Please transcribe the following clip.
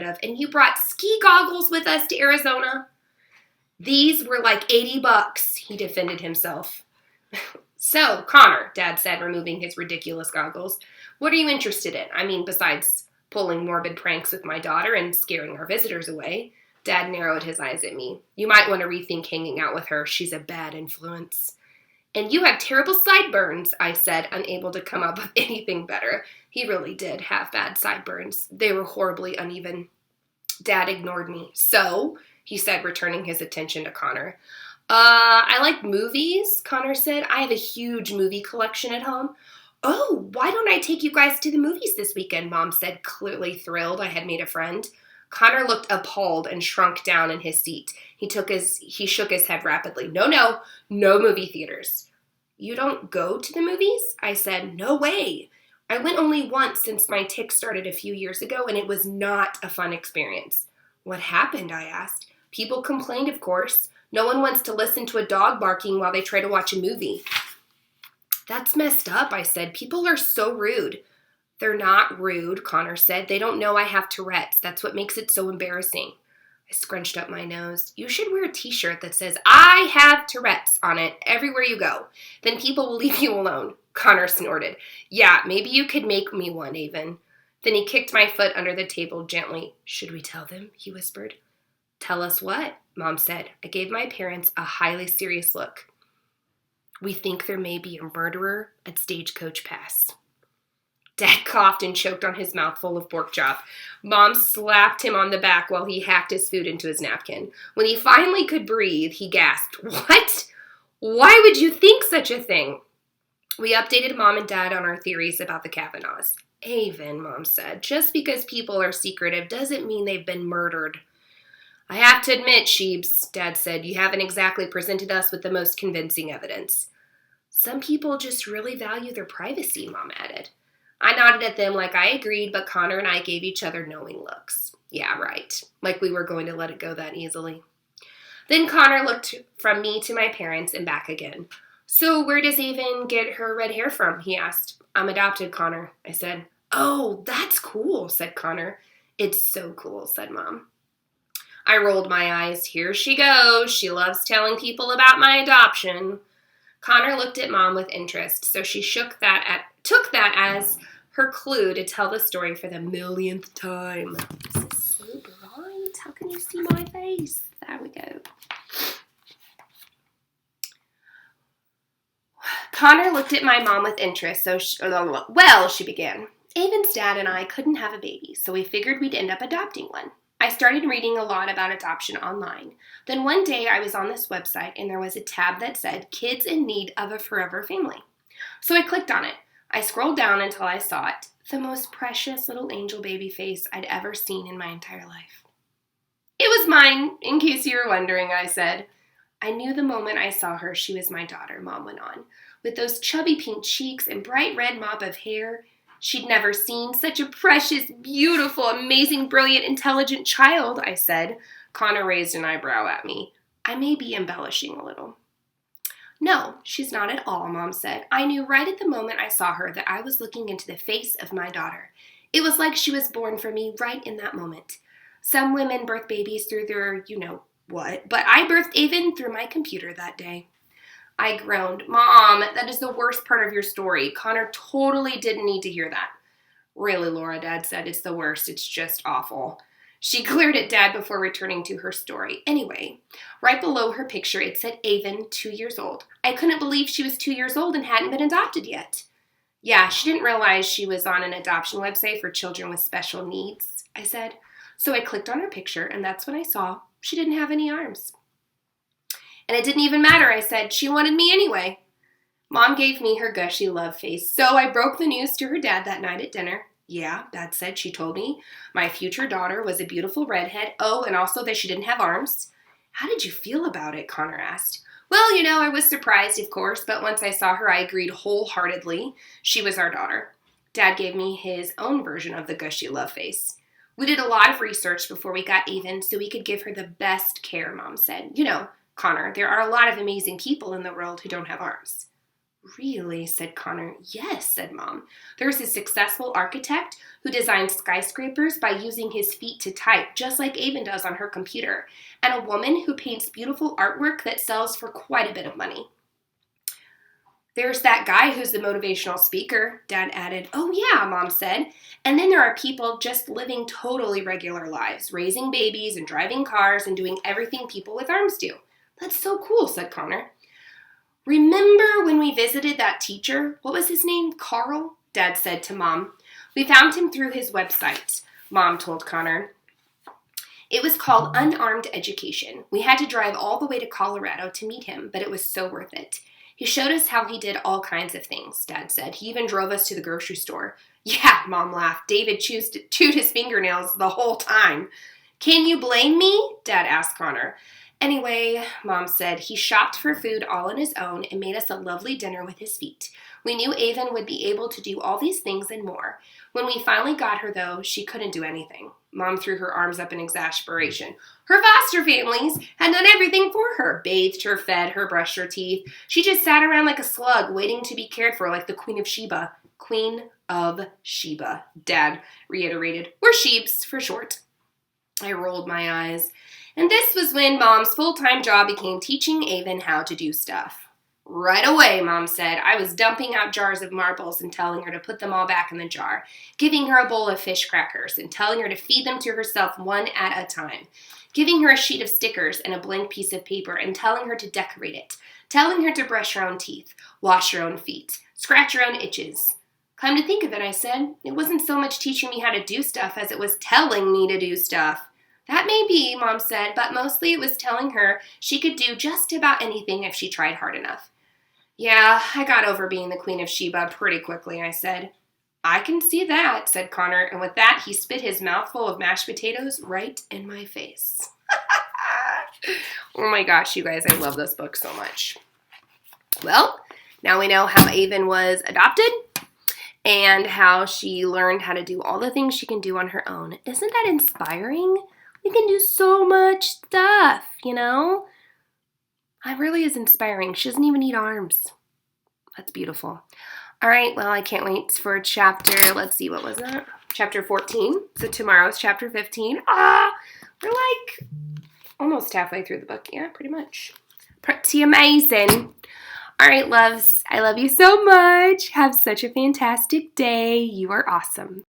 of. And you brought ski goggles with us to Arizona? These were like $80, he defended himself. So, Connor, Dad said, removing his ridiculous goggles, what are you interested in? I mean, besides pulling morbid pranks with my daughter and scaring our visitors away. Dad narrowed his eyes at me. You might want to rethink hanging out with her. She's a bad influence. And you have terrible sideburns, I said, unable to come up with anything better. He really did have bad sideburns. They were horribly uneven. Dad ignored me. So, he said, returning his attention to Connor. I like movies, Connor said. I have a huge movie collection at home. Oh, why don't I take you guys to the movies this weekend, Mom said, clearly thrilled I had made a friend. Connor looked appalled and shrunk down in his seat. He shook his head rapidly. No movie theaters. You don't go to the movies? I said, no way. I went only once since my tic started a few years ago, and it was not a fun experience. What happened? I asked. People complained, of course. No one wants to listen to a dog barking while they try to watch a movie. That's messed up, I said. People are so rude. They're not rude, Connor said. They don't know I have Tourette's. That's what makes it so embarrassing. I scrunched up my nose. You should wear a t-shirt that says, I have Tourette's on it everywhere you go. Then people will leave you alone. Connor snorted. Yeah, maybe you could make me one, Avon. Then he kicked my foot under the table gently. Should we tell them? He whispered. Tell us what? Mom said. I gave my parents a highly serious look. We think there may be a murderer at Stagecoach Pass. Dad coughed and choked on his mouthful of pork chop. Mom slapped him on the back while he hacked his food into his napkin. When he finally could breathe, he gasped, What? Why would you think such a thing? We updated Mom and Dad on our theories about the Kavanaughs. Avon, Mom said, just because people are secretive doesn't mean they've been murdered. I have to admit, Sheebs, Dad said, you haven't exactly presented us with the most convincing evidence. Some people just really value their privacy, Mom added. I nodded at them like I agreed, but Connor and I gave each other knowing looks. Yeah, right. Like we were going to let it go that easily. Then Connor looked from me to my parents and back again. So where does Avon get her red hair from? He asked. I'm adopted, Connor, I said. Oh, that's cool, said Connor. It's so cool, said Mom. I rolled my eyes. Here she goes. She loves telling people about my adoption. Connor looked at Mom with interest, so she took that as her clue to tell the story for the millionth time. This is so bright. How can you see my face? There we go. Connor looked at my mom with interest, she began. Avon's dad and I couldn't have a baby, so we figured we'd end up adopting one. I started reading a lot about adoption online. Then one day I was on this website and there was a tab that said, Kids in Need of a Forever Family. So I clicked on it. I scrolled down until I saw it. The most precious little angel baby face I'd ever seen in my entire life. It was mine, in case you were wondering, I said. I knew the moment I saw her she was my daughter, Mom went on. With those chubby pink cheeks and bright red mop of hair, she'd never seen such a precious, beautiful, amazing, brilliant, intelligent child, I said. Connor raised an eyebrow at me. I may be embellishing a little. No, she's not at all, Mom said. I knew right at the moment I saw her that I was looking into the face of my daughter. It was like she was born for me right in that moment. Some women birth babies through their you-know-what, but I birthed Avon through my computer that day. I groaned. Mom, that is the worst part of your story. Connor totally didn't need to hear that. Really, Laura, Dad said, it's the worst. It's just awful. She glared at Dad before returning to her story. Anyway, right below her picture, it said Avon, 2 years old. I couldn't believe she was 2 years old and hadn't been adopted yet. Yeah, she didn't realize she was on an adoption website for children with special needs, I said. So I clicked on her picture, and that's when I saw she didn't have any arms. And it didn't even matter, I said. She wanted me anyway. Mom gave me her gushy love face, so I broke the news to her dad that night at dinner. Yeah, Dad said, she told me my future daughter was a beautiful redhead. Oh, and also that she didn't have arms. How did you feel about it? Connor asked. Well, I was surprised, of course, but once I saw her, I agreed wholeheartedly. She was our daughter. Dad gave me his own version of the gushy love face. We did a lot of research before we got Avon so we could give her the best care, Mom said. Connor, there are a lot of amazing people in the world who don't have arms. Really, said Connor. Yes, said Mom. There's a successful architect who designed skyscrapers by using his feet to type, just like Avon does on her computer, and a woman who paints beautiful artwork that sells for quite a bit of money. There's that guy who's the motivational speaker, Dad added. Oh, yeah, Mom said. And then there are people just living totally regular lives, raising babies and driving cars and doing everything people with arms do. That's so cool, said Connor. Remember when we visited that teacher? What was his name? Carl? Dad said to Mom. We found him through his website, Mom told Connor. It was called Unarmed Education. We had to drive all the way to Colorado to meet him, but it was so worth it. He showed us how he did all kinds of things, Dad said. He even drove us to the grocery store. Yeah, Mom laughed. David chewed his fingernails the whole time. Can you blame me? Dad asked Connor. Anyway, Mom said, he shopped for food all on his own and made us a lovely dinner with his feet. We knew Avon would be able to do all these things and more. When we finally got her, though, she couldn't do anything. Mom threw her arms up in exasperation. Her foster families had done everything for her. Bathed her, fed her, brushed her teeth. She just sat around like a slug, waiting to be cared for like the Queen of Sheba. Queen of Sheba, Dad reiterated. Or Shebes for short. I rolled my eyes. And this was when Mom's full-time job became teaching Avon how to do stuff. Right away, Mom said. I was dumping out jars of marbles and telling her to put them all back in the jar, giving her a bowl of fish crackers and telling her to feed them to herself one at a time, giving her a sheet of stickers and a blank piece of paper and telling her to decorate it, telling her to brush her own teeth, wash her own feet, scratch her own itches. Come to think of it, I said, it wasn't so much teaching me how to do stuff as it was telling me to do stuff. That may be, Mom said, but mostly it was telling her she could do just about anything if she tried hard enough. Yeah, I got over being the Queen of Sheba pretty quickly, I said. I can see that, said Connor, and with that he spit his mouthful of mashed potatoes right in my face. Oh my gosh, you guys, I love this book so much. Well, now we know how Avon was adopted and how she learned how to do all the things she can do on her own. Isn't that inspiring? We can do so much stuff, you know? It really is inspiring. She doesn't even need arms. That's beautiful. All right, well, I can't wait for chapter, let's see, what was that? Chapter 14. So tomorrow's chapter 15. We're like almost halfway through the book. Yeah, pretty much. Pretty amazing. All right, loves, I love you so much. Have such a fantastic day. You are awesome.